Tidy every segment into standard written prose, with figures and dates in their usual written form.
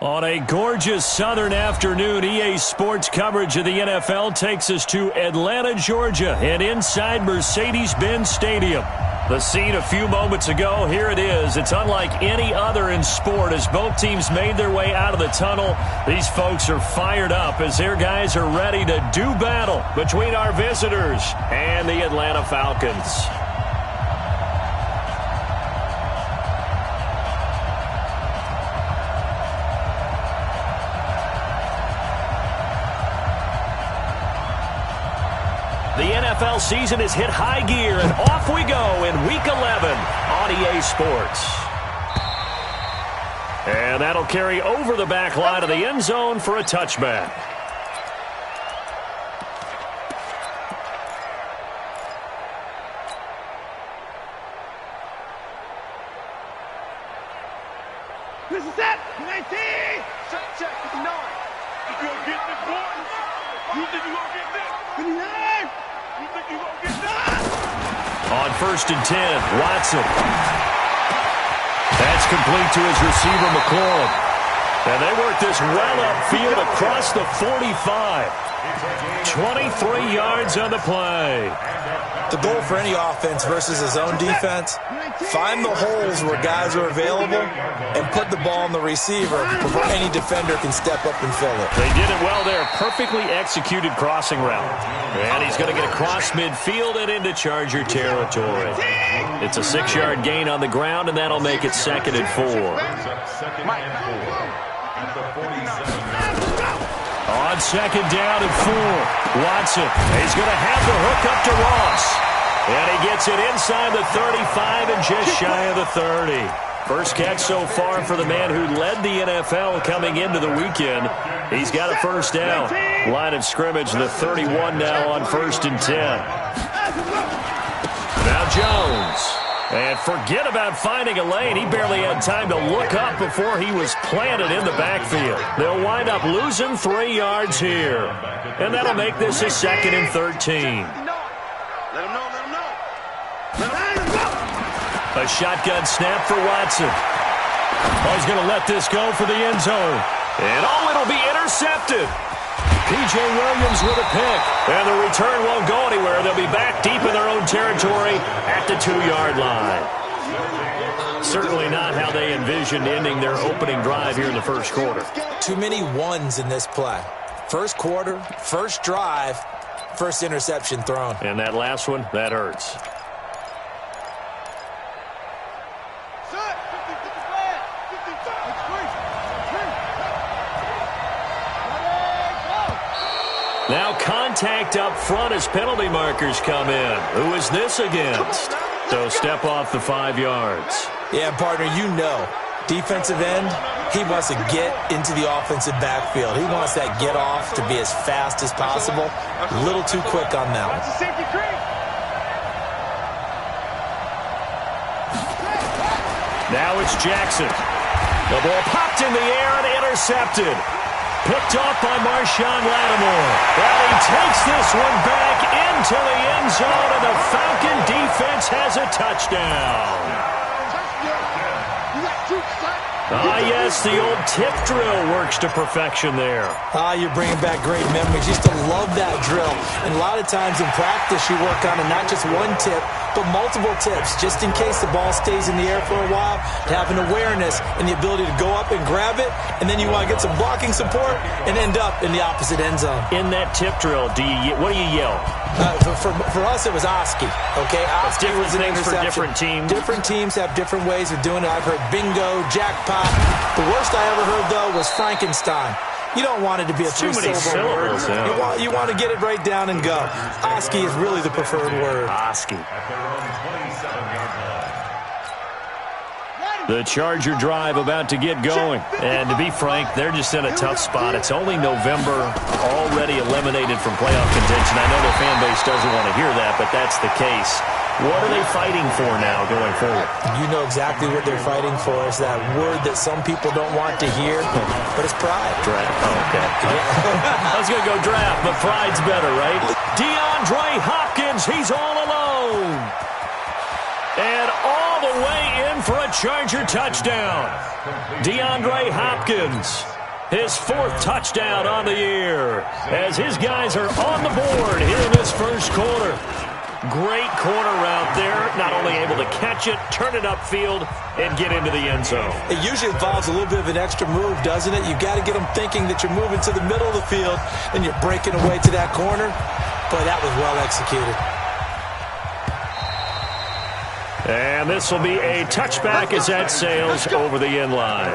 On a gorgeous southern afternoon, EA Sports coverage of the NFL takes us to Atlanta, Georgia, and inside Mercedes-Benz Stadium. The scene a few moments ago, here it is. It's unlike any other in sport as both teams made their way out of the tunnel. These folks are fired up as their guys are ready to do battle between our visitors and the Atlanta Falcons. The NFL season has hit high gear, and off we go in Week 11 on EA Sports. And that'll carry over the back line of the end zone for a touchback. This is it! 19! Check 59! You gonna get this, boy? You think you gonna get this? 59! You think you gonna get that? On 1st and 10, Watson. That's complete to his receiver, McLaurin. And they work this well upfield across the 45. 23 yards on the play. The goal for any offense versus his own defense, find the holes where guys are available and put the ball on the receiver before any defender can step up and fill it. They did it well there. Perfectly executed crossing route. And he's going to get across midfield and into Charger territory. It's a 6-yard gain on the ground, and that'll make it 2nd and 4. On 2nd down and 4, Watson. He's going to have the hook up to Ross. And he gets it inside the 35 and just shy of the 30. First catch so far for the man who led the NFL coming into the weekend. He's got a first down. Line of scrimmage, the 31 now on 1st and 10. Now Jones. And forget about finding a lane. He barely had time to look up before he was planted in the backfield. They'll wind up losing 3 yards here. And that'll make this a 2nd and 13. Let him know. A shotgun snap for Watson. Oh, he's going to let this go for the end zone. And it'll be intercepted. P.J. Williams with a pick. And the return won't go anywhere. They'll be back deep in their own territory at the 2-yard line. Certainly not how they envisioned ending their opening drive here in the first quarter. Too many ones in this play. First quarter, first drive, first interception thrown. And that last one, that hurts. Now contact up front as penalty markers come in. Who is this against? So step off the 5 yards. Yeah, partner, you know. Defensive end, he wants to get into the offensive backfield. He wants that get off to be as fast as possible. A little too quick on that one. Now it's Jackson. The ball popped in the air and intercepted. Picked off by Marshawn Lattimore. Well, he takes this one back into the end zone, and the Falcon defense has a touchdown. Yes, the old tip drill works to perfection there. You're bringing back great memories. Used to love that drill. And a lot of times in practice, you work on it, not just one tip, but multiple tips, just in case the ball stays in the air for a while, to have an awareness and the ability to go up and grab it, and then you want to get some blocking support and end up in the opposite end zone. In that tip drill, what do you yell? For us, it was Oski. Okay, Oski was an things for interception. different teams. Different teams have different ways of doing it. I've heard bingo, jackpot. The worst I ever heard, though, was Frankenstein. You don't want it to be a three-syllable word. Yeah. You want to get it right down and go. Oski is really the preferred word. Oski. The Charger drive about to get going. And to be frank, they're just in a tough spot. It's only November, already eliminated from playoff contention. I know their fan base doesn't want to hear that, but that's the case. What are they fighting for now going forward? You know exactly what they're fighting for. Is that word that some people don't want to hear, but it's pride. Draft. Oh, okay. I was going to go draft, but pride's better, right? DeAndre Hopkins, he's all alone. And all the way in in for a Charger touchdown. DeAndre Hopkins, his 4th touchdown on the year, as his guys are on the board here in this first quarter. Great corner route there, not only able to catch it, turn it upfield, and get into the end zone. It usually involves a little bit of an extra move, doesn't it? You've got to get them thinking that you're moving to the middle of the field, and you're breaking away to that corner. Boy, that was well executed. And this will be a touchback as that sails over the end line.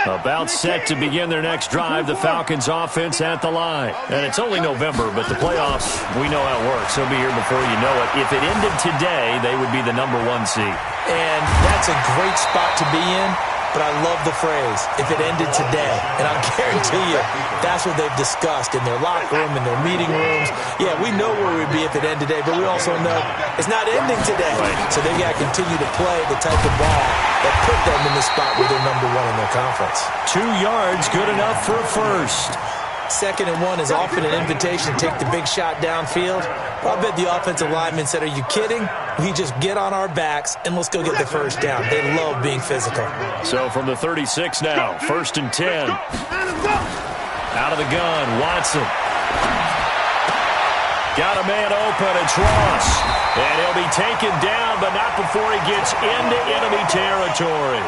About set to begin their next drive, the Falcons offense at the line. And it's only November, but the playoffs, we know how it works. They'll be here before you know it. If it ended today, they would be the #1 seed. And that's a great spot to be in, but I love the phrase, if it ended today. And I'll guarantee you, that's what they've discussed in their locker room, in their meeting rooms. Yeah, we know where we'd be if it ended today, but we also know it's not ending today. Right. So they've got to continue to play the type of ball that put them in the spot where they're #1 in their conference. 2 yards, good enough for a first. 2nd and 1 is often an invitation to take the big shot downfield. Well, I bet the offensive lineman said, are you kidding? We just get on our backs and let's go get the first down. They love being physical. So from the 36 now, 1st and 10. Out of the gun, Watson. Got a man open, it's Ross. And he'll be taken down, but not before he gets into enemy territory.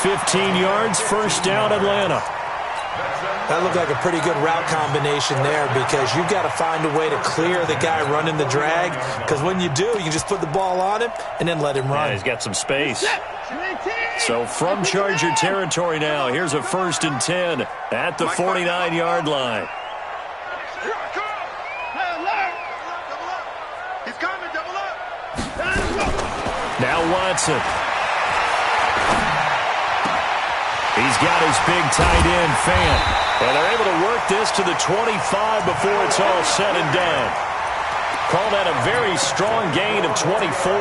15 yards, first down, Atlanta. That looked like a pretty good route combination there because you've got to find a way to clear the guy running the drag, because when you do, you can just put the ball on him and then let him run. Yeah, he's got some space. So from Charger territory now, here's a 1st and 10 at the 49-yard line. He's coming, double up. Now Watson. He's got his big tight end, Fan. And they're able to work this to the 25 before it's all said and done. Call that a very strong gain of 24.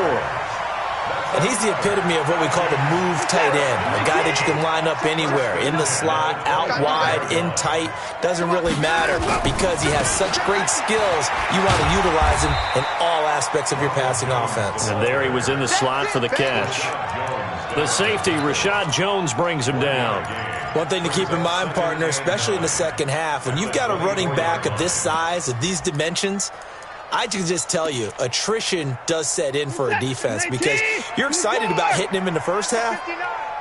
And he's the epitome of what we call the move tight end. A guy that you can line up anywhere, in the slot, out wide, in tight. Doesn't really matter because he has such great skills. You want to utilize him in all aspects of your passing offense. And there he was in the slot for the catch. The safety, Rashad Jones, brings him down. One thing to keep in mind, partner, especially in the second half, when you've got a running back of this size, of these dimensions, I can just tell you, attrition does set in for a defense because you're excited about hitting him in the first half.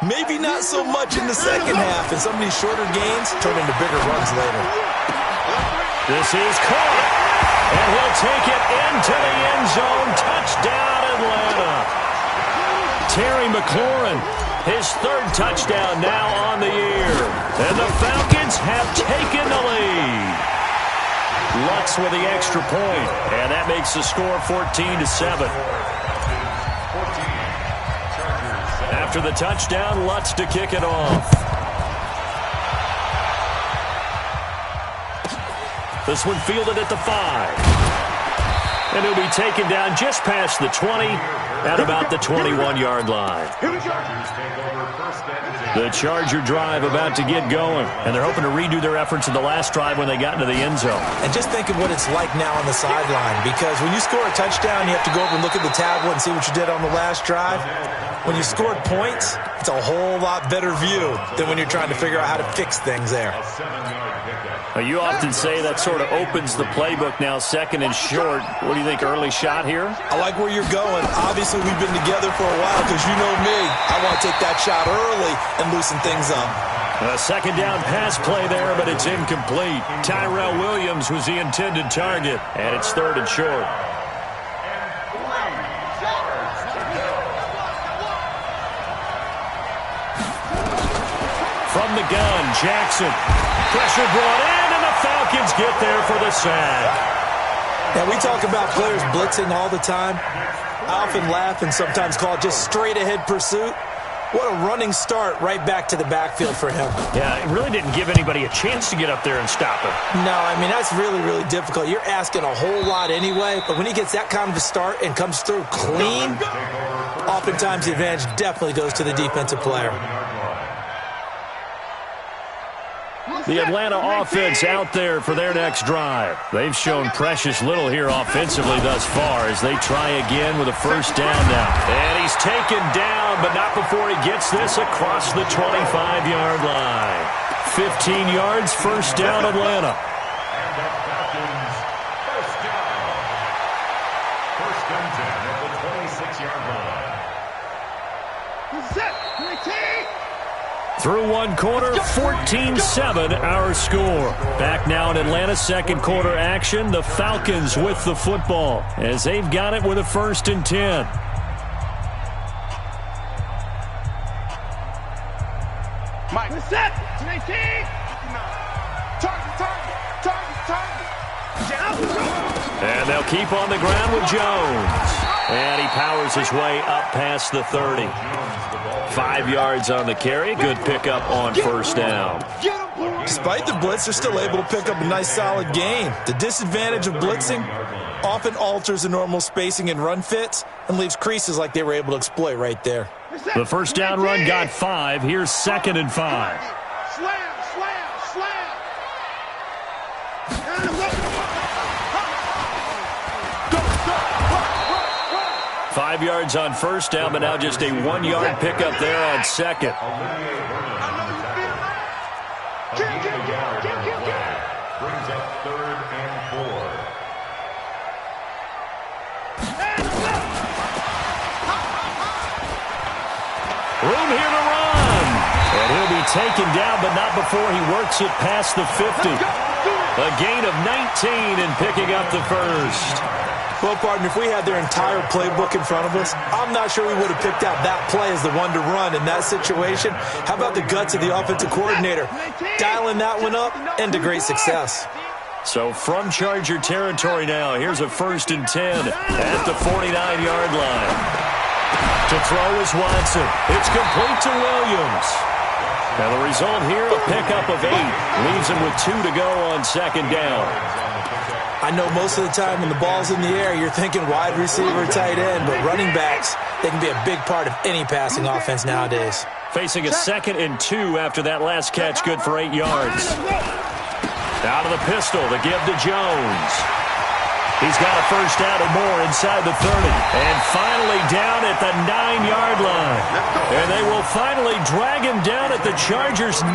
Maybe not so much in the second half, and some of these shorter gains turn into bigger runs later. This is caught, and he'll take it into the end zone. Touchdown, Atlanta. Terry McLaurin, his 3rd touchdown now on the year. And the Falcons have taken the lead. Lutz with the extra point, and that makes the score 14-7. After the touchdown, Lutz to kick it off. This one fielded at the 5. And he'll be taken down just past the 20 at about the 21-yard line. The Charger drive about to get going, and they're hoping to redo their efforts in the last drive when they got into the end zone. And just think of what it's like now on the sideline, because when you score a touchdown, you have to go over and look at the tablet and see what you did on the last drive. When you scored points, it's a whole lot better view than when you're trying to figure out how to fix things there. You often say that sort of opens the playbook now, 2nd and short. What do you think, early shot here? I like where you're going. Obviously, we've been together for a while because you know me. I want to take that shot early and loosen things up. A 2nd down pass play there, but it's incomplete. Tyrell Williams was the intended target, and it's 3rd and short. From the gun, Jackson. Pressure brought in, and the Falcons get there for the sack. Now, we talk about players blitzing all the time. I often laugh and sometimes call it just straight-ahead pursuit. What a running start right back to the backfield for him. Yeah, it really didn't give anybody a chance to get up there and stop him. No, I mean, that's really, really difficult. You're asking a whole lot anyway, but when he gets that kind of a start and comes through clean, oftentimes the advantage definitely goes to the defensive player. The Atlanta offense out there for their next drive. They've shown precious little here offensively thus far as they try again with a first down now. And he's taken down, but not before he gets this across the 25-yard line. 15 yards, first down, Atlanta. Through one quarter, 14-7 our score. Back now in Atlanta, second quarter action. The Falcons with the football as they've got it with a 1st and 10. Mike, set. 19. And they'll keep on the ground with Jones. And he powers his way up past the 30. 5 yards on the carry. Good pickup on first down. Despite the blitz, they're still able to pick up a nice solid gain. The disadvantage of blitzing often alters the normal spacing and run fits and leaves creases like they were able to exploit right there. The first down run got 5. Here's 2nd and 5. Slam. 5 yards on first down, but now just a 1-yard pickup there on second. Brings up 3rd and 4. Room here to run. And he'll be taken down, but not before he works it past the 50. A gain of 19 and picking up the first. Well, partner, if we had their entire playbook in front of us, I'm not sure we would have picked out that play as the one to run in that situation. How about the guts of the offensive coordinator? Dialing that one up into great success. So from Charger territory now, here's a 1st and 10 at the 49-yard line. To throw is Watson. It's complete to Williams. And the result here, a pickup of 8. Leaves him with 2 to go on second down. I know most of the time when the ball's in the air, you're thinking wide receiver, tight end, but running backs, they can be a big part of any passing offense nowadays. Facing a 2nd and 2 after that last catch, good for 8 yards. Out of the pistol, the give to Jones. He's got a first down and more inside the 30. And finally down at the 9-yard line. And they will finally drag him down at the Chargers' 9.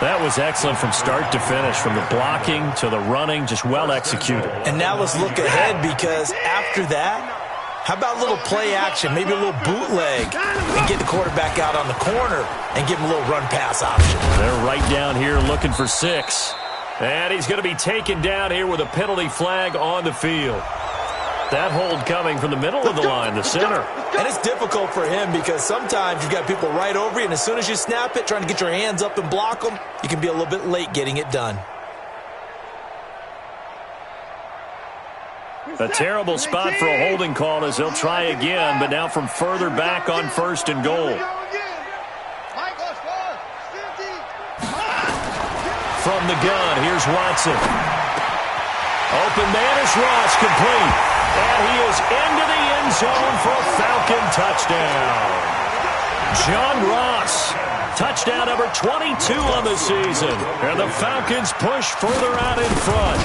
That was excellent from start to finish, from the blocking to the running, just well executed. And now let's look ahead, because after that, how about a little play action, maybe a little bootleg, and get the quarterback out on the corner and give him a little run-pass option. They're right down here looking for 6. And he's going to be taken down here with a penalty flag on the field. That hold coming from the middle of the line, the center. And it's difficult for him because sometimes you've got people right over you, and as soon as you snap it, trying to get your hands up and block them, you can be a little bit late getting it done. A terrible spot for a holding call as they'll try again, but now from further back on 1st and goal. From the gun, here's Watson. Open man is Ross, complete. And he is into the end zone for a Falcon touchdown. John Ross, touchdown number 22 on the season. And the Falcons push further out in front.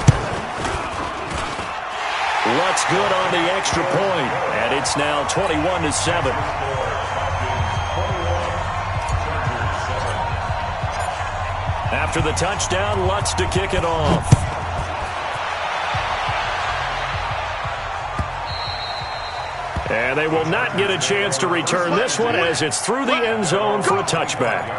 Lutz good on the extra point, and it's now 21-7. After the touchdown, Lutz to kick it off. And they will not get a chance to return this one as it's through the end zone for a touchback.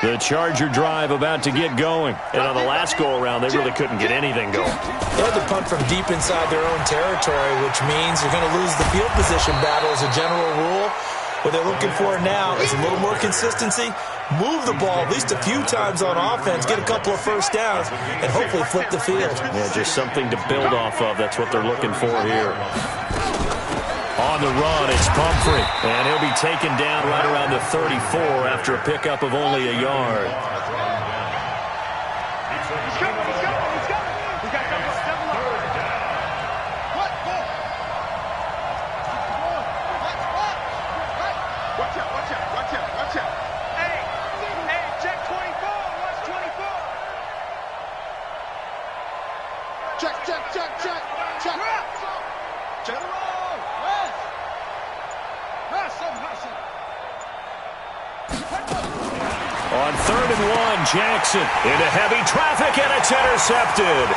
The Charger drive about to get going. And on the last go-around, they really couldn't get anything going. They had to punt from deep inside their own territory, which means you're going to lose the field position battle as a general rule. What they're looking for now is a little more consistency, move the ball at least a few times on offense, get a couple of first downs, and hopefully flip the field. Yeah, just something to build off of. That's what they're looking for here. On the run, it's Pumphrey, and he'll be taken down right around the 34 after a pickup of only a yard. 3rd and 1. Jackson into heavy traffic, and it's intercepted.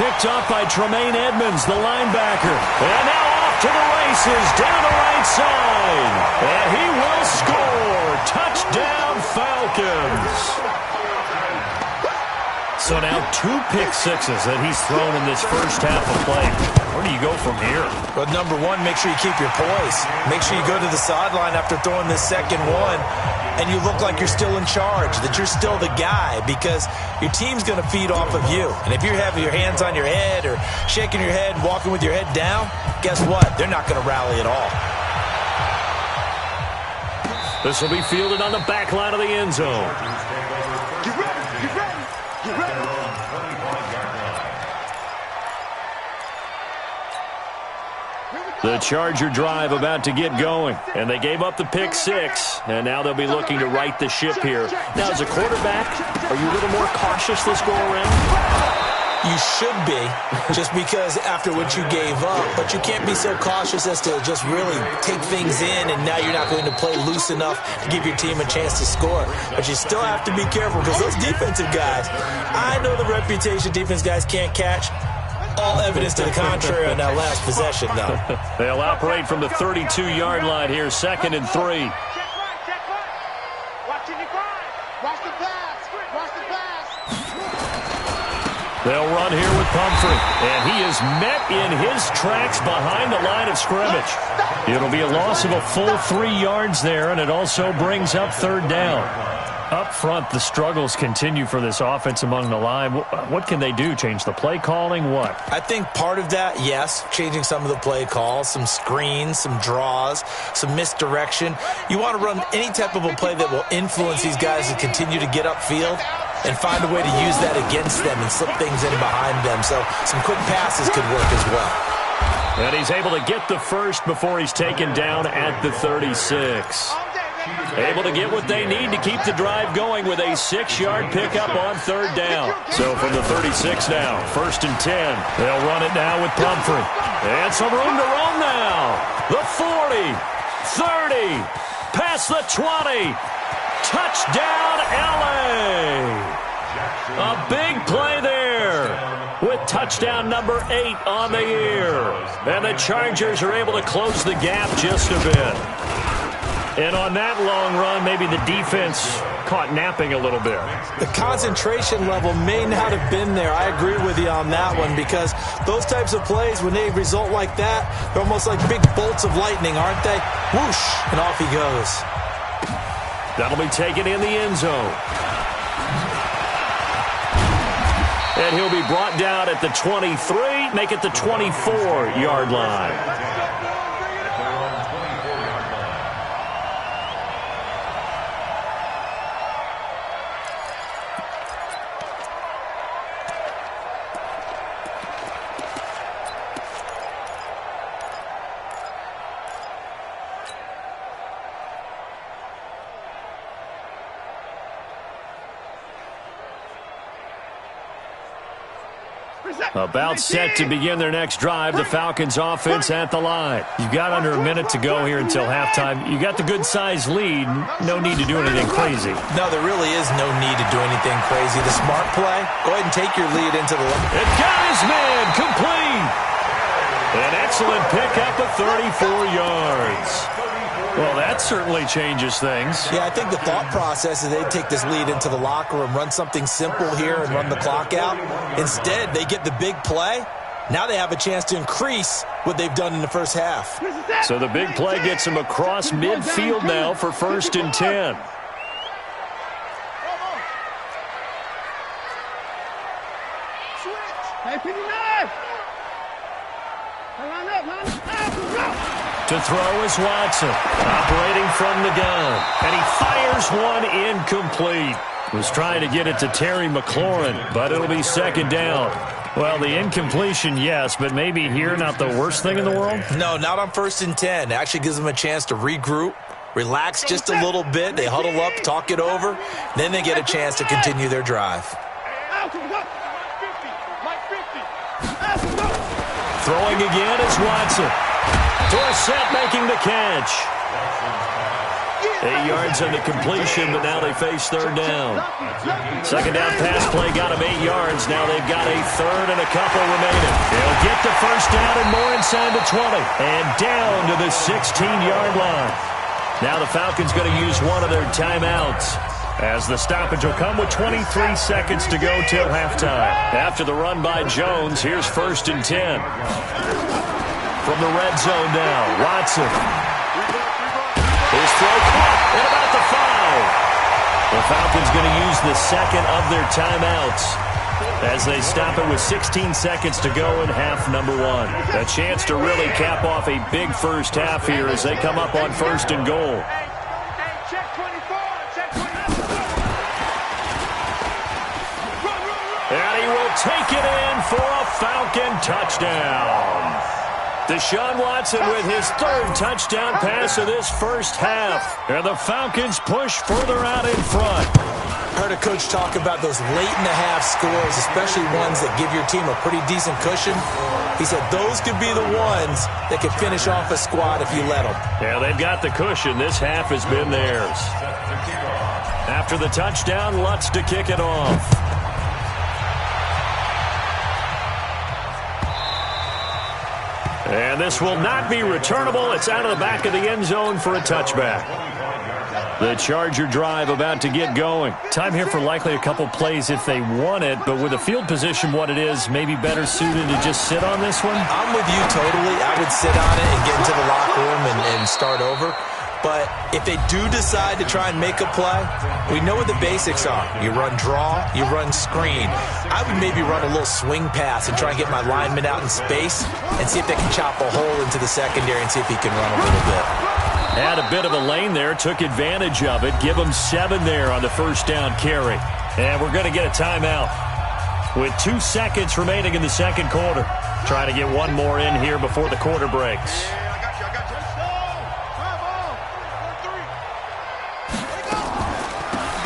Picked up by Tremaine Edmonds, the linebacker. And now off to the races, down the right side. And he will score. Touchdown, Falcons. So now 2 pick sixes that he's thrown in this first half of play. Where do you go from here? Well, number one, make sure you keep your poise. Make sure you go to the sideline after throwing this second one, and you look like you're still in charge, that you're still the guy, because your team's going to feed off of you. And if you're having your hands on your head or shaking your head, walking with your head down, guess what? They're not going to rally at all. This will be fielded on the back line of the end zone. Get ready, get ready, get ready. The Charger drive about to get going, and they gave up the pick 6, and now they'll be looking to right the ship here. Now, as a quarterback, are you a little more cautious this go-around? You should be, just because after what you gave up, but you can't be so cautious as to just really take things in, and now you're not going to play loose enough to give your team a chance to score. But you still have to be careful, because those defensive guys, I know the reputation defense guys can't catch. All evidence to the contrary on that last possession, though. They'll operate from the 32-yard line here, 2nd and 3. Check right, check right. Watching the grind. Watch the pass. Watch the pass. They'll run here with Pumphrey, and he is met in his tracks behind the line of scrimmage. It'll be a loss of a full 3 yards there, and it also brings up 3rd down. Up front, the struggles continue for this offense among the line. What can they do? Change the play calling? What? I think part of that, yes, changing some of the play calls, some screens, some draws, some misdirection. You want to run any type of a play that will influence these guys to continue to get upfield and find a way to use that against them and slip things in behind them. So some quick passes could work as well. And he's able to get the first before he's taken down at the 36. Able to get what they need to keep the drive going with a 6-yard pickup on 3rd down. So from the 36 now, 1st and 10. They'll run it now with Pumphrey. And some room to roam now. The 40, 30, past the 20. Touchdown, LA. A big play there with touchdown number 8 on the year. And the Chargers are able to close the gap just a bit. And on that long run, maybe the defense caught napping a little bit. The concentration level may not have been there. I agree with you on that one, because those types of plays, when they result like that, they're almost like big bolts of lightning, aren't they? Whoosh, and off he goes. That'll be taken in the end zone. And he'll be brought down at the 23, make it the 24-yard line. About set to begin their next drive, the Falcons offense at the line. You've got under a minute to go here until halftime. You got the good-sized lead. No need to do anything crazy. No, there really is no need to do anything crazy. The smart play, go ahead and take your lead into the line. It got his man complete. An excellent pickup of 34 yards. Well, that certainly changes things. Yeah, I think the thought process is they'd take this lead into the locker room, run something simple here and run the clock out. Instead, they get the big play. Now they have a chance to increase what they've done in the first half. So the big play gets them across midfield now for 1st and 10. To throw is Watson, operating from the gun. And he fires one incomplete. Was trying to get it to Terry McLaurin, but it'll be 2nd down. Well, the incompletion, yes, but maybe here not the worst thing in the world? No, not on 1st and 10. It actually gives them a chance to regroup, relax just a little bit. They huddle up, talk it over. Then they get a chance to continue their drive. Throwing again is Watson. Dorsett making the catch. 8 yards on the completion, but now they face third down. Second down pass play got them 8 yards. Now they've got a third and a couple remaining. They'll get the first down and more inside the 20. And down to the 16-yard line. Now the Falcons going to use one of their timeouts, as the stoppage will come with 23 seconds to go till halftime. After the run by Jones, here's 1st and 10. From the red zone now, Watson. His throw caught at about the 5. The Falcons going to use the second of their timeouts as they stop it with 16 seconds to go in half number 1. A chance to really cap off a big first half here as they come up on 1st and goal. And he will take it in for a Falcon touchdown. Deshaun Watson with his 3rd touchdown pass of this first half. And the Falcons push further out in front. Heard a coach talk about those late-in-the-half scores, especially ones that give your team a pretty decent cushion. He said those could be the ones that could finish off a squad if you let them. Yeah, they've got the cushion. This half has been theirs. After the touchdown, Lutz to kick it off. And this will not be returnable. It's out of the back of the end zone for a touchback. The Charger drive about to get going. Time here for likely a couple plays if they want it, but with the field position what it is, maybe better suited to just sit on this one? I'm with you totally. I would sit on it and get into the locker room and start over. But if they do decide to try and make a play, we know what the basics are. You run draw, you run screen. I would maybe run a little swing pass and try and get my lineman out in space and see if they can chop a hole into the secondary and see if he can run a little bit. Had a bit of a lane there, took advantage of it. Give them 7 there on the first down carry. And we're going to get a timeout with 2 seconds remaining in the second quarter. Try to get one more in here before the quarter breaks.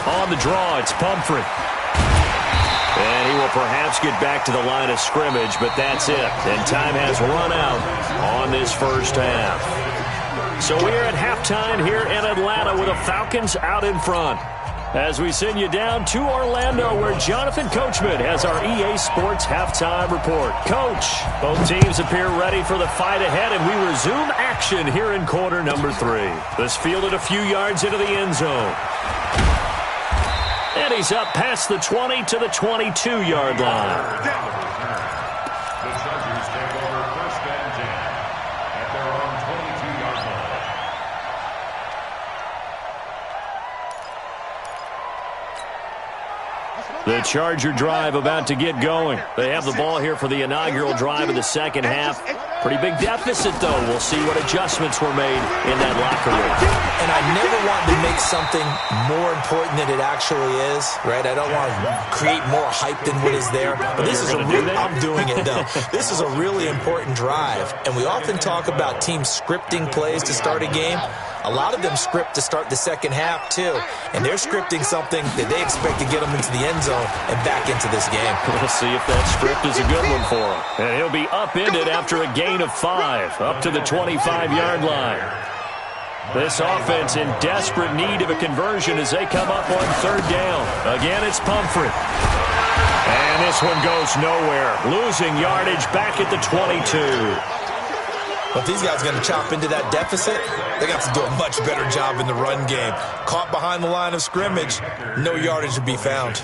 On the draw, it's Pumphrey. And he will perhaps get back to the line of scrimmage, but that's it. And time has run out on this first half. So we're at halftime here in Atlanta with the Falcons out in front. As we send you down to Orlando, where Jonathan Coachman has our EA Sports halftime report. Coach, both teams appear ready for the fight ahead, and we resume action here in quarter number 3. This fielded a few yards into the end zone. And he's up past the 20 to the 22-yard line. The Chargers take over 1st and 10 at their own 22-yard line. The Charger drive about to get going. They have the ball here for the inaugural drive of the second half. Pretty big deficit, though. We'll see what adjustments were made in that locker room. And I never want to make something more important than it actually is, right? I don't want to create more hype than what is there. But this is I'm doing it, though. This is a really important drive. And we often talk about teams scripting plays to start a game. A lot of them script to start the second half, too. And they're scripting something that they expect to get them into the end zone and back into this game. We'll see if that script is a good one for him. And he'll be upended after a gain of 5, up to the 25-yard line. This offense in desperate need of a conversion as they come up on 3rd down. Again, it's Pumphrey. And this one goes nowhere. Losing yardage back at the 22. But if these guys are going to chop into that deficit, they got to do a much better job in the run game. Caught behind the line of scrimmage, no yardage to be found.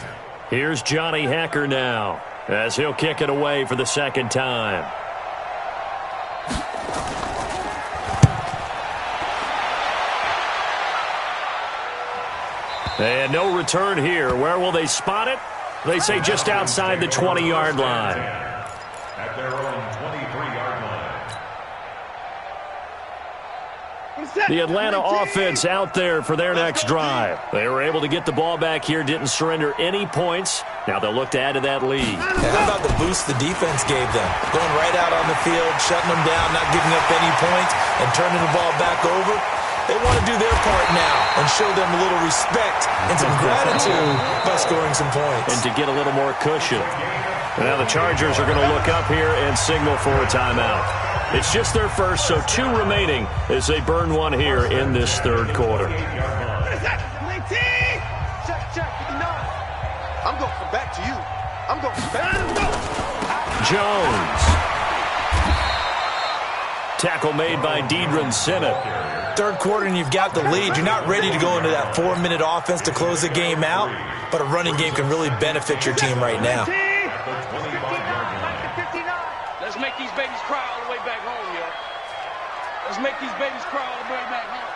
Here's Johnny Hecker now as he'll kick it away for the second time. And no return here. Where will they spot it? They say just outside the 20-yard line. At their own 23-yard line. The Atlanta offense out there for their next drive. They were able to get the ball back here, didn't surrender any points. Now they'll look to add to that lead. How about the boost the defense gave them? Going right out on the field, shutting them down, not giving up any points, and turning the ball back over. They want to do their part now and show them a little respect and some gratitude by scoring some points. And to get a little more cushion. Now the Chargers are going to look up here and signal for a timeout. It's just their first, so 2 remaining as they burn one here in this third quarter. I'm going to come back to you. I'm going to come back to you. Jones. Tackle made by Deidron Sinnott. Third quarter and you've got the lead. You're not ready to go into that 4-minute offense to close the game out, but a running game can really benefit your team right now. Let's make these babies cry all the way back home, yo. Let's make these babies cry all the way back home.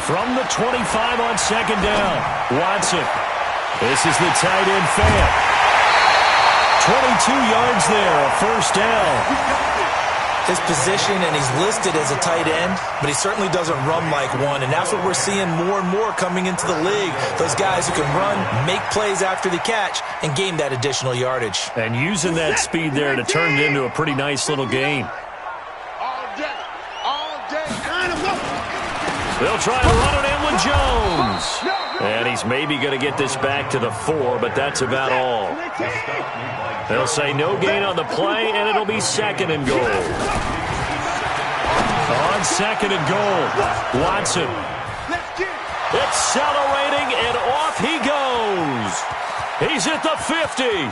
From the 25 on second down, Watson. This is the tight end Fant. 22 yards there, a first down. His position, and he's listed as a tight end, but he certainly doesn't run like one, and that's what we're seeing more and more coming into the league. Those guys who can run, make plays after the catch, and gain that additional yardage. And using that speed there to turn it into a pretty nice little game. All day. They'll try to run it in with Jones. And he's maybe going to get this back to the 4, but that's about all. They'll say no gain on the play, and it'll be second and goal. On second and goal, Watson. Accelerating, and off he goes. He's at the 50,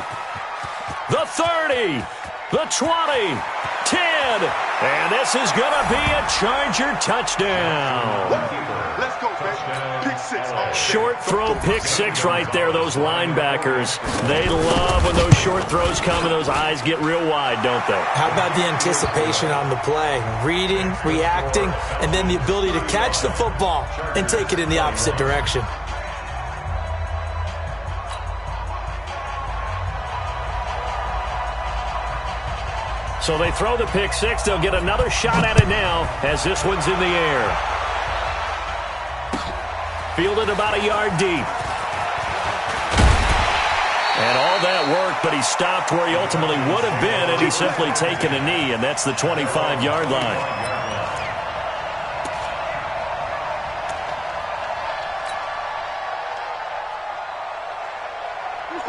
the 30, the 20, 10, and this is going to be a Charger touchdown. Let's go, baby. Pick 6. Short throw, pick 6 right there. Those linebackers, they love when those short throws come and those eyes get real wide, don't they? How about the anticipation on the play? Reading, reacting, and then the ability to catch the football and take it in the opposite direction. So they throw the pick 6. They'll get another shot at it now as this one's in the air. Fielded about a yard deep. And all that work, but he stopped where he ultimately would have been, and he's simply taken a knee, and that's the 25-yard line.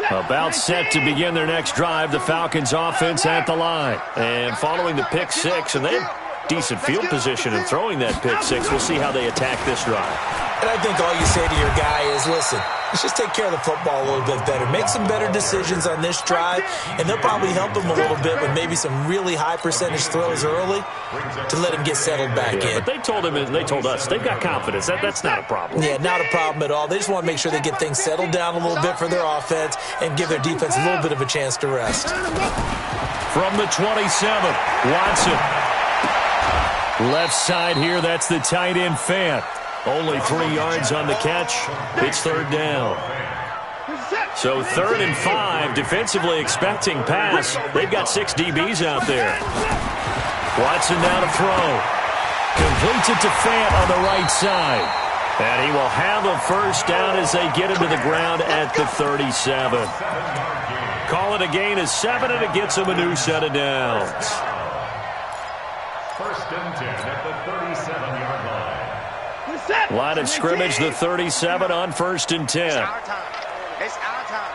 About set to begin their next drive, the Falcons offense at the line. And following the pick 6, and they have decent field position in throwing that pick 6. We'll see how they attack this drive. And I think all you say to your guy is, listen, let's just take care of the football a little bit better. Make some better decisions on this drive, and they'll probably help him a little bit with maybe some really high percentage throws early to let him get settled back in. But they told him, and they told us, they've got confidence. That's not a problem. Yeah, not a problem at all. They just want to make sure they get things settled down a little bit for their offense and give their defense a little bit of a chance to rest. From the 27, Watson. Left side here, that's the tight end Fant. Only 3 yards on the catch. It's third down. So 3rd and 5, defensively expecting pass. They've got 6 DBs out there. Watson now to throw. Completes it to Fant on the right side. And he will have a first down as they get him to the ground at the 37. Call it a gain of 7, and it gets him a new set of downs. First and 10 at the 37-yard line. Line of scrimmage, the 37 on 1st and 10. It's our time.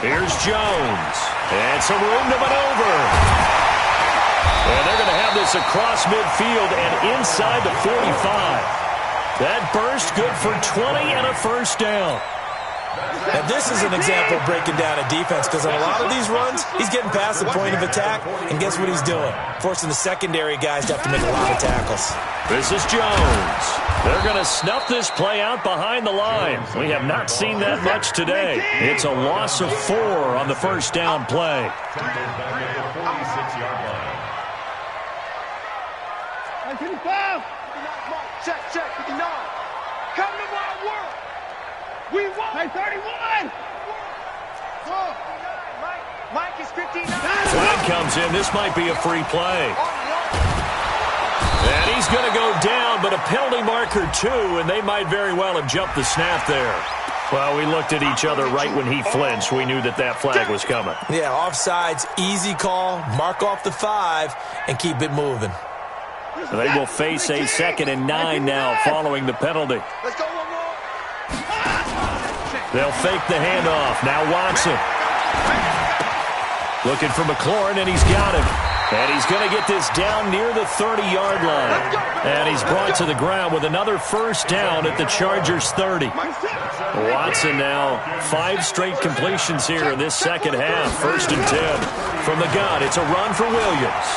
Here's Jones. And some room to maneuver. And they're going to have this across midfield and inside the 45. That burst good for 20 and a first down. And this is an example of breaking down a defense, because on a lot of these runs, he's getting past the point of attack, and guess what he's doing? Forcing the secondary guys to have to make a lot of tackles. This is Jones. They're going to snuff this play out behind the line. We have not seen that much today. It's a loss of 4 on the first down play. Check. Come to my world. We won. 31. Mike is 59. Flag comes in. This might be a free play. And he's going to go down, but a penalty marker too, and they might very well have jumped the snap there. Well, we looked at each other right when he flinched. We knew that that flag was coming. Yeah, offsides, easy call, mark off the 5, and keep it moving. They will face a 2nd and 9 now following the penalty. Let's go one more. They'll fake the handoff. Now Watson. Looking for McLaurin, and he's got him. And he's going to get this down near the 30-yard line. And he's brought to the ground with another first down at the Chargers' 30. Watson now 5 straight completions here in this second half. 1st and 10. From the gun, it's a run for Williams.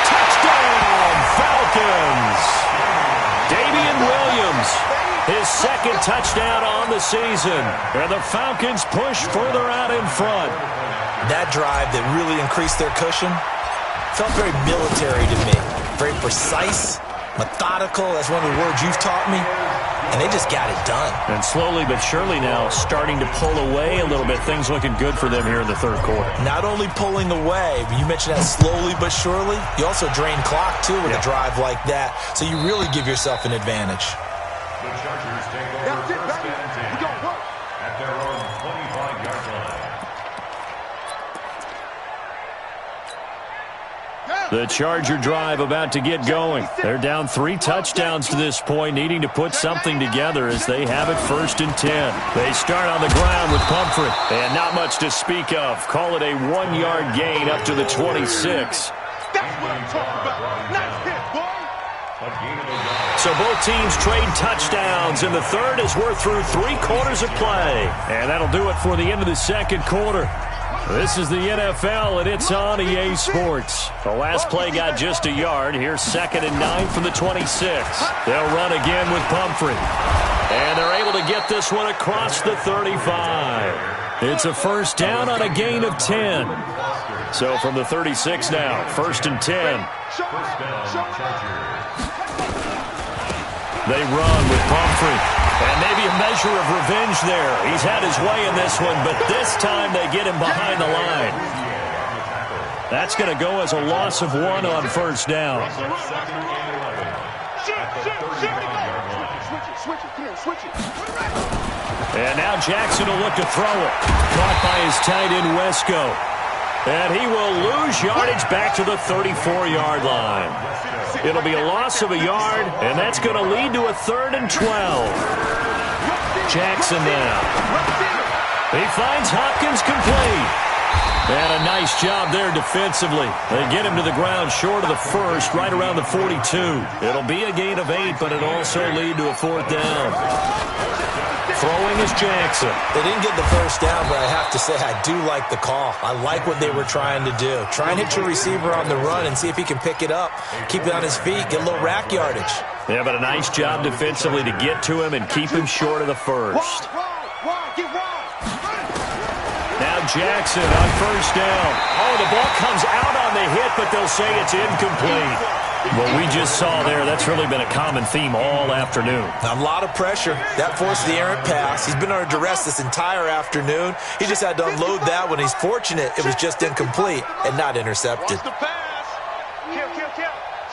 Touchdown, Falcons! Damian Williams, his second touchdown on the season. And the Falcons push further out in front. That drive that really increased their cushion felt very military to me. Very precise, methodical. That's one of the words you've taught me. And they just got it done. And slowly but surely now starting to pull away a little bit. Things looking good for them here in the third quarter. Not only pulling away, but you mentioned that slowly but surely. You also drain clock, too, with a drive like that. So you really give yourself an advantage. The Chargers take over first and 10 at their own 25-yard line. The Charger drive about to get going. They're down 3 touchdowns to this point, needing to put something together as they have it 1st and 10. They start on the ground with Pumphrey, and not much to speak of. Call it a 1-yard gain up to the 26. That's what I'm talking about. Nice hit, boy. So both teams trade touchdowns, and the third as we're through 3 quarters of play. And that'll do it for the end of the second quarter. This is the NFL, and it's on EA Sports. The last play got just a yard. Here's 2nd and 9 from the 26. They'll run again with Pumphrey. And they're able to get this one across the 35. It's a first down on a gain of 10. So from the 36 now, 1st and 10. They run with Pumphrey. And maybe a measure of revenge there. He's had his way in this one, but this time they get him behind the line. That's going to go as a loss of 1 on first down. And now Jackson will look to throw it. Caught by his tight end, Wesco. And he will lose yardage back to the 34-yard line. It'll be a loss of a yard, and that's going to lead to a 3rd and 12. Jackson now. He finds Hopkins complete. And a nice job there defensively. They get him to the ground short of the first, right around the 42. It'll be a gain of 8, but it'll also lead to a 4th down. Throwing is Jackson. They didn't get the first down, but I have to say I do like the call. I like what they were trying to do. Try and hit your receiver on the run and see if he can pick it up. Keep it on his feet, get a little rack yardage. Yeah, but a nice job defensively to get to him and keep him short of the first. Now Jackson on first down. Oh, the ball comes out on the hit, but they'll say it's incomplete. What we just saw there, that's really been a common theme all afternoon. A lot of pressure. That forced the errant pass. He's been under duress this entire afternoon. He just had to unload that when he's fortunate it was just incomplete and not intercepted. Watch the pass. Kill.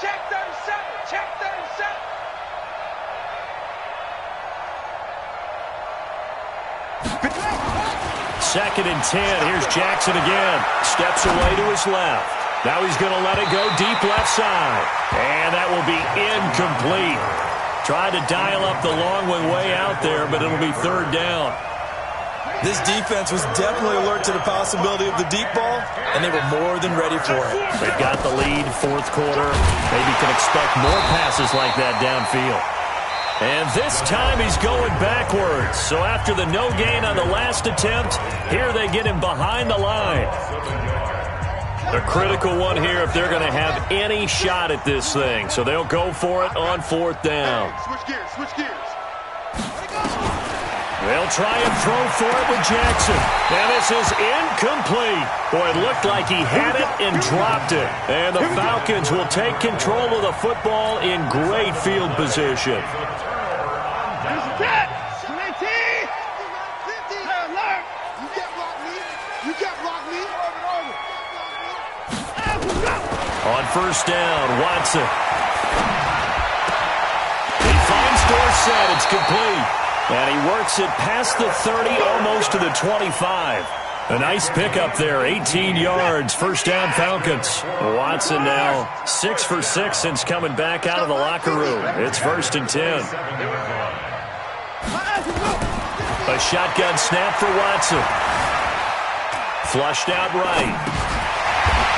Check 37. Check 37. 2nd and 10. Here's Jackson again. Steps away to his left. Now he's going to let it go deep left side. And that will be incomplete. Tried to dial up the long one way out there, but it'll be 3rd down. This defense was definitely alert to the possibility of the deep ball, and they were more than ready for it. They've got the lead, 4th quarter. Maybe can expect more passes like that downfield. And this time he's going backwards. So after the no gain on the last attempt, here they get him behind the line. A critical one here if they're going to have any shot at this thing. So they'll go for it on 4th down. Switch gears. They'll try and throw for it with Jackson. And this is incomplete. Boy, it looked like he had it and dropped it. And the Falcons will take control of the football in great field position. On first down, Watson. He finds Dorsett. It's complete. And he works it past the 30, almost to the 25. A nice pickup there, 18 yards, first down Falcons. Watson now 6 for 6 since coming back out of the locker room. It's 1st and 10. A shotgun snap for Watson. Flushed out right.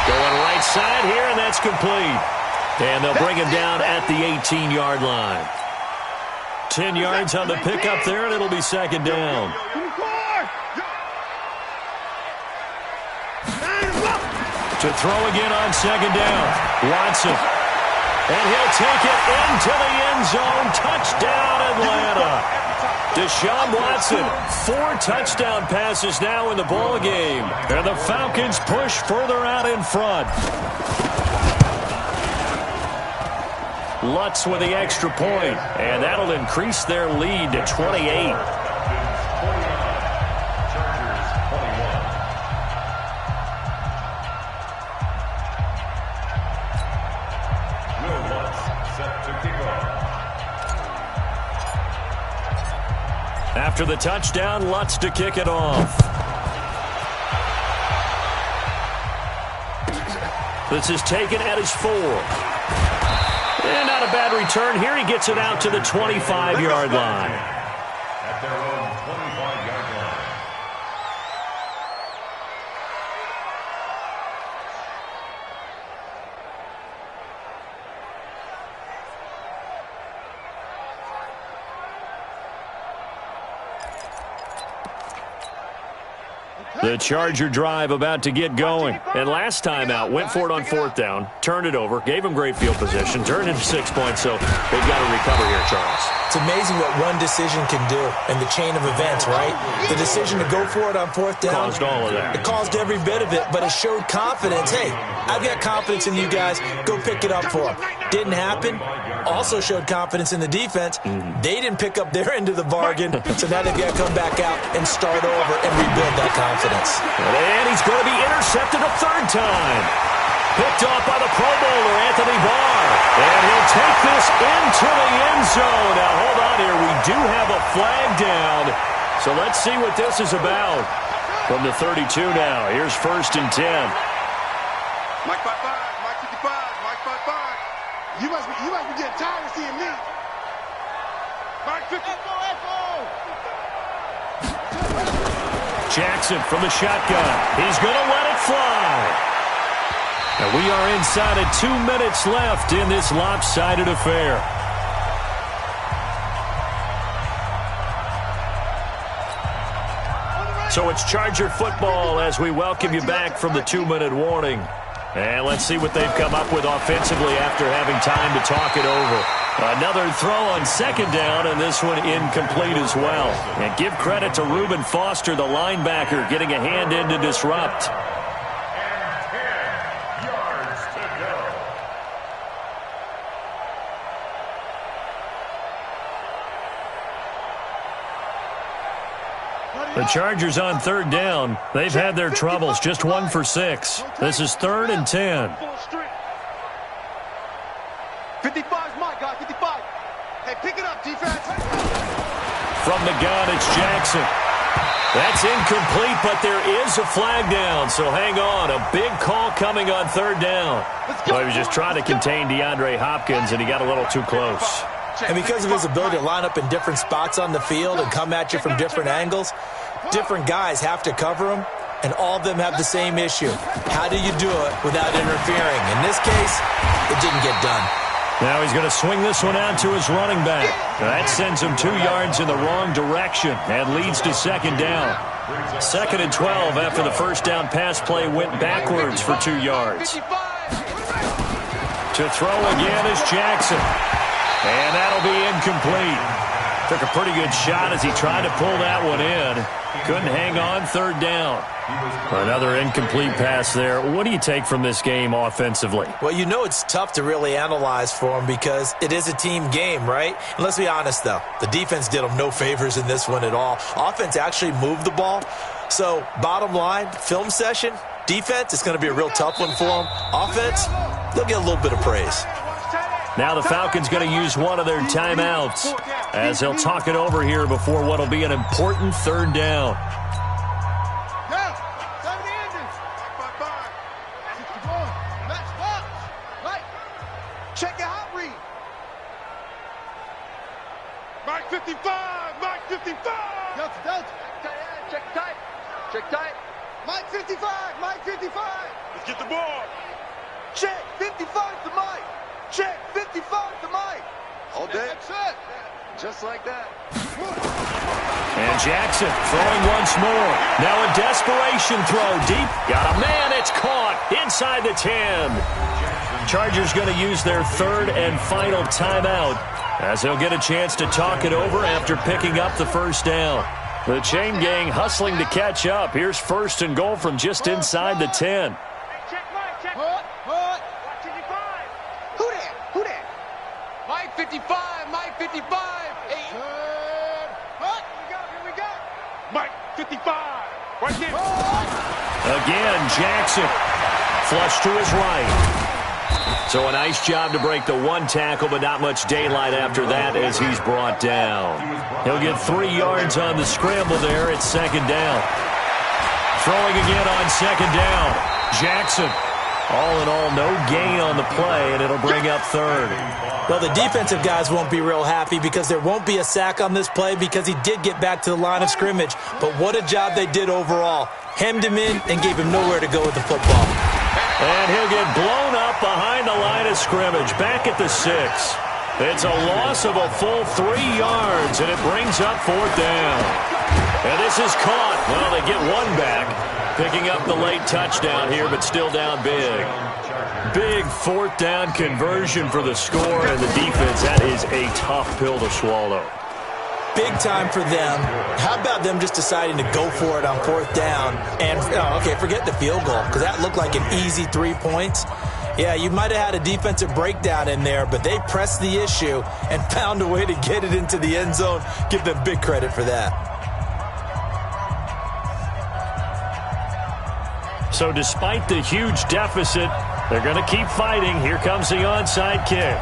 Going right side here, and that's complete. And they'll bring him down at the 18-yard line. 10 yards on the pickup there, and it'll be second down. To throw again on second down. Watson. And he'll take it into the end zone. Touchdown, Atlanta. Deshaun Watson, 4 touchdown passes now in the ball game. And the Falcons push further out in front. Lutz with the extra point, and that'll increase their lead to 28. After the touchdown, Lutz to kick it off. This is taken at his 4. And not a bad return here. He gets it out to the 25-yard line. At their own 25-yard line. The Charger drive about to get going. And last time out, went for it on 4th down, turned it over, gave him great field position, turned into 6 points, so they've got to recover here, Charles. It's amazing what one decision can do in the chain of events, right? The decision to go for it on 4th down. Caused all of that. It caused every bit of it, but it showed confidence. Hey, I've got confidence in you guys. Go pick it up for them. Didn't happen. Also showed confidence in the defense. They didn't pick up their end of the bargain, so now they've got to come back out and start over and rebuild that confidence. And he's going to be intercepted a 3rd time. Picked off by the Pro Bowler, Anthony Barr. And he'll take this into the end zone. Now, hold on here. We do have a flag down. So let's see what this is about. From the 32 now. Here's 1st and 10. Mike 5-5, Mike 55, Mike 5-5. You must be getting tired of seeing me. Mike 50. Jackson from the shotgun. He's going to let it fly. And we are inside of 2 minutes left in this lopsided affair. So it's Charger football as we welcome you back from the 2-minute warning. And let's see what they've come up with offensively after having time to talk it over. Another throw on 2nd down, and this one incomplete as well. And give credit to Reuben Foster, the linebacker, getting a hand in to disrupt. And 10 yards to go. The Chargers on 3rd down. They've had their troubles, just 1 for 6. This is 3rd and 10. 55's Mike, guys, 55. Hey, pick it up, defense. From the gun, it's Jackson. That's incomplete, but there is a flag down, so hang on. A big call coming on 3rd down. Well, he was just trying to contain DeAndre Hopkins, and he got a little too close. And because of his ability to line up in different spots on the field and come at you from different angles, different guys have to cover him, and all of them have the same issue. How do you do it without interfering? In this case, it didn't get done. Now he's going to swing this one out to his running back. That sends him 2 yards in the wrong direction and leads to 2nd down. 2nd and 12 after the 1st down pass play went backwards for 2 yards. To throw again is Jackson. And that'll be incomplete. Took a pretty good shot as he tried to pull that one in. Couldn't hang on, 3rd down. Another incomplete pass there. What do you take from this game offensively? Well, you know it's tough to really analyze for him because it is a team game, right? And let's be honest, though. The defense did them no favors in this one at all. Offense actually moved the ball. So, bottom line, film session, defense, it's going to be a real tough one for them. Offense, they'll get a little bit of praise. Now the Falcons going to use one of their timeouts as they'll talk it over here before what will be an important 3rd down. Check your hot read. Mike 55, Mike 55. Check tight. Check tight. Mike 55. Mike 55. Let's get the ball. Check 55 to Mike. Check 55 to Mike. All day. That's it. Just like that. And Jackson throwing once more. Now a desperation throw deep. Got a man. It's caught inside the 10. Chargers going to use their third and final timeout as they'll get a chance to talk it over after picking up the first down. The chain gang hustling to catch up. Here's first and goal from just inside the 10. Check Mike. Check. Watch 55. Who that? Who that? Mike 55. Mike 55. Here we go. Mike 55. Right here. Again, Jackson. Flush to his right. So a nice job to break the one tackle, but not much daylight after that as he's brought down. He'll get 3 yards on the scramble there. It's second down. Throwing again on second down. Jackson. All in all, no gain on the play, and it'll bring up third. Well, the defensive guys won't be real happy because there won't be a sack on this play because he did get back to the line of scrimmage. But what a job they did overall. Hemmed him in and gave him nowhere to go with the football. And he'll get blown up behind the line of scrimmage, back at the 6. It's a loss of a full 3 yards, and it brings up fourth down. And this is caught. Well, they get one back, picking up the late touchdown here, but still down big. Big fourth down conversion for the score, and the defense, that is a tough pill to swallow. Big time for them. How about them just deciding to go for it on fourth down? And, forget the field goal, because that looked like an easy 3 points. Yeah, you might have had a defensive breakdown in there, but they pressed the issue and found a way to get it into the end zone. Give them big credit for that. So despite the huge deficit, they're going to keep fighting. Here comes the onside kick.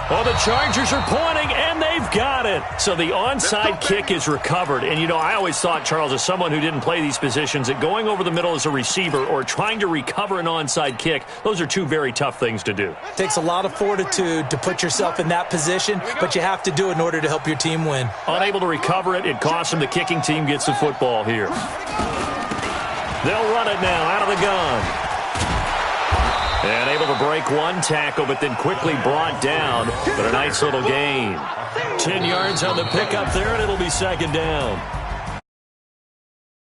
Well, the Chargers are pointing, and they've got it. So the onside kick is recovered. And, you know, I always thought, Charles, as someone who didn't play these positions, that going over the middle as a receiver or trying to recover an onside kick, those are two very tough things to do. It takes a lot of fortitude to put yourself in that position, but you have to do it in order to help your team win. Unable to recover it, it costs them. The kicking team gets the football here. They'll run it now out of the gun. And able to break one tackle, but then quickly brought down. But a nice little gain. 10 yards on the pickup there, and it'll be second down.